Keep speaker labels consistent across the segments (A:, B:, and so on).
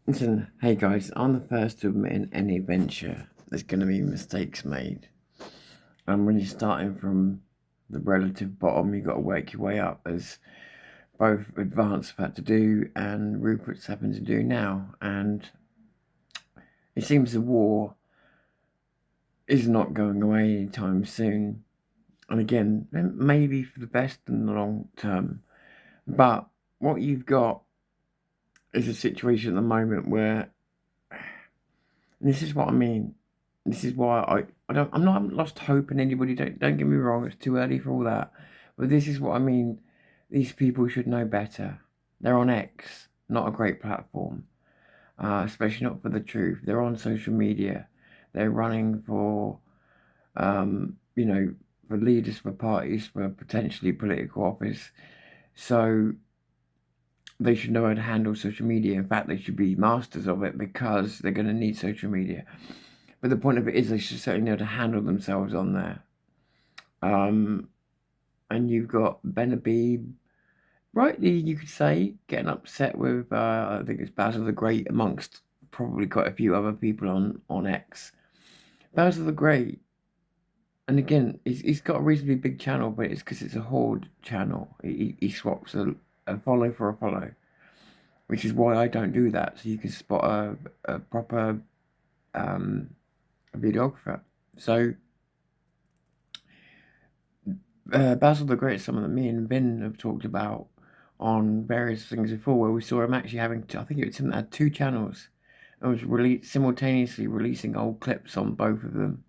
A: Listen, hey guys, I'm the first to admit in any venture there's going to be mistakes made. And when you're starting from the relative bottom, you've got to work your way up, as both Advance have had to do and Rupert's having to do now. And it seems the war is not going away anytime soon. And again, maybe for the best in the long term. But what you've got is a situation at the moment where, and this is what I mean. This is why I'm not I haven't lost hope in anybody. Don't get me wrong. It's too early for all that. But this is what I mean. These people should know better. They're on X, not a great platform, especially not for the truth. They're on social media. They're running for, for leaders for parties for potentially political office. So they should know how to handle social media. In fact, they should be masters of it because they're going to need social media. But the point of it is they should certainly know how to handle themselves on there. Um, and you've got Benabib, rightly you could say, getting upset with, I think it's Basil the Great, amongst probably quite a few other people on X. Basil the Great, and again, he's got a reasonably big channel, but it's because it's a horde channel. He swaps a follow for a follow, which is why I don't do that. So you can spot a proper videographer. So Basil the Great is someone that me and Vin have talked about on various things before, where we saw him actually having, I think it was him that had two channels, and was simultaneously releasing old clips on both of them,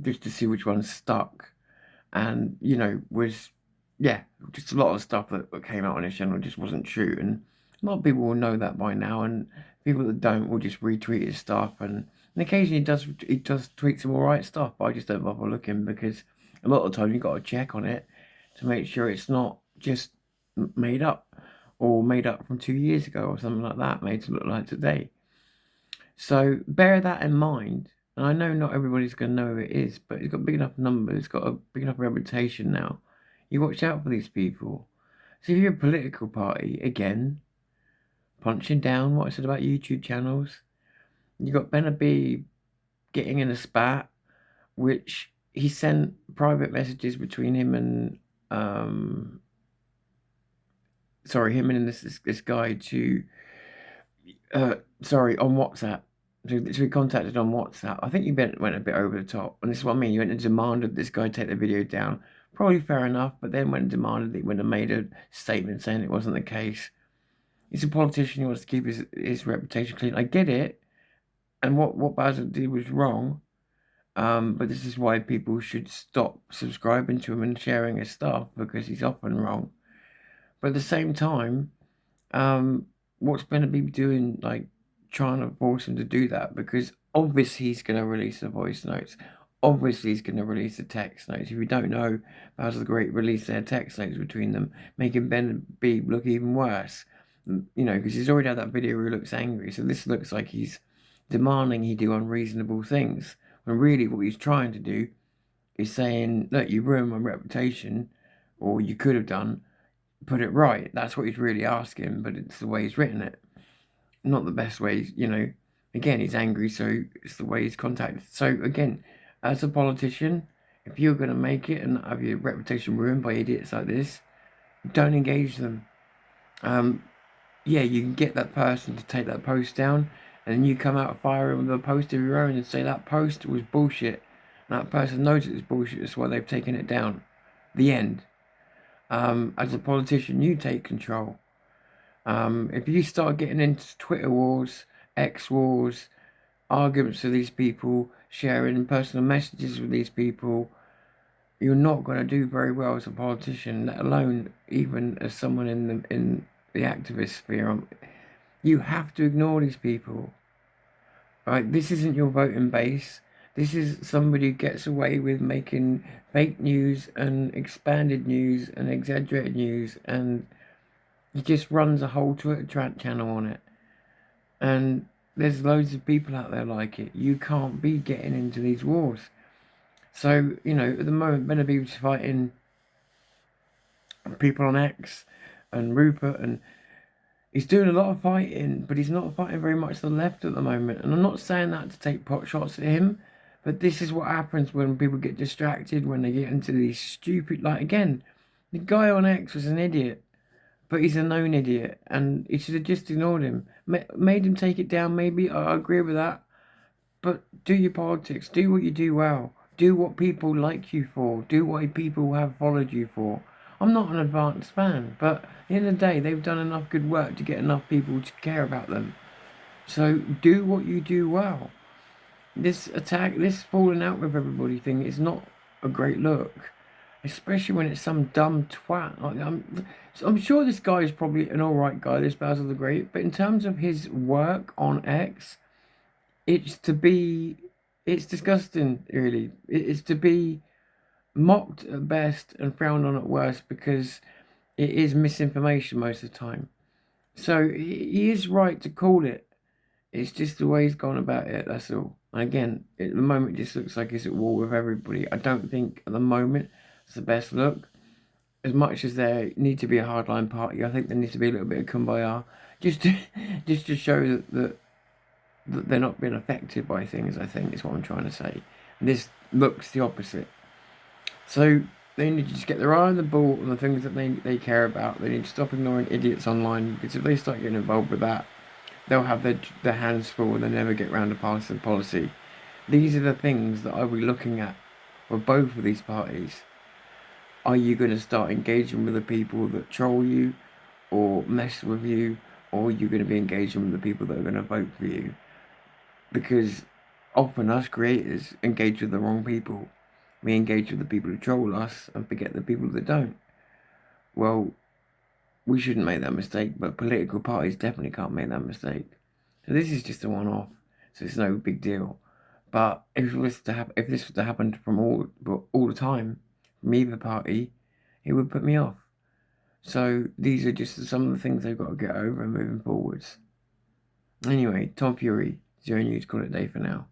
A: just to see which one stuck. And was, yeah, just a lot of stuff that came out on his channel just wasn't true, and a lot of people will know that by now, and people that don't will just retweet his stuff, and occasionally he does tweet some alright stuff, but I just don't bother looking, because a lot of the time you've got to check on it to make sure it's not just made up, or made up from 2 years ago or something like that, made to look like today. So bear that in mind. And I know not everybody's going to know who it is, but it's got big enough numbers, it's got a big enough reputation now. You watch out for these people. So if you're a political party, again, punching down what I said about YouTube channels, you got Benabee getting in a spat, which he sent private messages between him and him and this guy to on WhatsApp. So we contacted on WhatsApp. I think you went a bit over the top, and this is what I mean. You went and demanded this guy take the video down. Probably fair enough, but then went and demanded that he went and made a statement saying it wasn't the case. He's a politician. He wants to keep his reputation clean. I get it, and what Basil did was wrong. But this is why people should stop subscribing to him and sharing his stuff, because he's often wrong. But at the same time, what's Benabib doing, like trying to force him to do that? Because obviously he's going to release the voice notes. Obviously he's going to release the text notes. If you don't know, Basil the Great released their text notes between them, making Benabib look even worse. Because he's already had that video where he looks angry. So this looks like he's demanding he do unreasonable things. When really what he's trying to do is saying, look, you ruined my reputation, or you could have done, put it right. That's what he's really asking, but it's the way he's written it. Not the best way, Again, he's angry, so it's the way he's contacted. So again, as a politician, if you're going to make it and have your reputation ruined by idiots like this, don't engage them. Yeah, you can get that person to take that post down, and then you come out firing with a post of your own and say that post was bullshit. And that person knows it's bullshit, that's why they've taken it down. The end. As a politician, you take control. If you start getting into Twitter wars, X wars, arguments with these people, sharing personal messages with these people, you're not going to do very well as a politician, let alone even as someone in the activist sphere. You have to ignore these people. Right? This isn't your voting base. This is somebody who gets away with making fake news and expanded news and exaggerated news, and he just runs a whole Twitter channel on it. And there's loads of people out there like it. You can't be getting into these wars. So, at the moment, Benavid's fighting people on X and Rupert, and He's doing a lot of fighting, but he's not fighting very much to the left at the moment. And I'm not saying that to take pot shots at him, but this is what happens when people get distracted, when they get into these stupid, like, again, the guy on X was an idiot, but he's a known idiot, and he should have just ignored him. Made him take it down, maybe, I agree with that, but do your politics, do what you do well, do what people like you for, do what people have followed you for. I'm not an advanced fan, but at the end of the day, they've done enough good work to get enough people to care about them. So do what you do well. This attack, this falling out with everybody thing is not a great look, especially when it's some dumb twat. Like, I'm sure this guy is probably an alright guy, this Basil the Great, but in terms of his work on X, it's disgusting, really. It's to be mocked at best and frowned on at worst, because it is misinformation most of the time. So he is right to call it. It's just the way he's gone about it, that's all. And again, at the moment, it just looks like he's at war with everybody. I don't think at the moment it's the best look. As much as there need to be a hardline party, I think there needs to be a little bit of kumbaya, just to, just to show that they're not being affected by things, I think, is what I'm trying to say. And this looks the opposite. So they need to just get their eye on the ball on the things that they care about. They need to stop ignoring idiots online, because if they start getting involved with that, they'll have their hands full and they never get round to passing policy. These are the things that I'll be looking at for both of these parties. Are you going to start engaging with the people that troll you or mess with you, or are you going to be engaging with the people that are going to vote for you? Because often us creators engage with the wrong people. We engage with the people who troll us and forget the people that don't. Well, we shouldn't make that mistake, but political parties definitely can't make that mistake. So this is just a one-off, so it's no big deal. But if this was to happen from all the time from either party, it would put me off. So these are just some of the things they've got to get over moving forwards. Anyway, Tom Fury, Zero News, call it a day for now.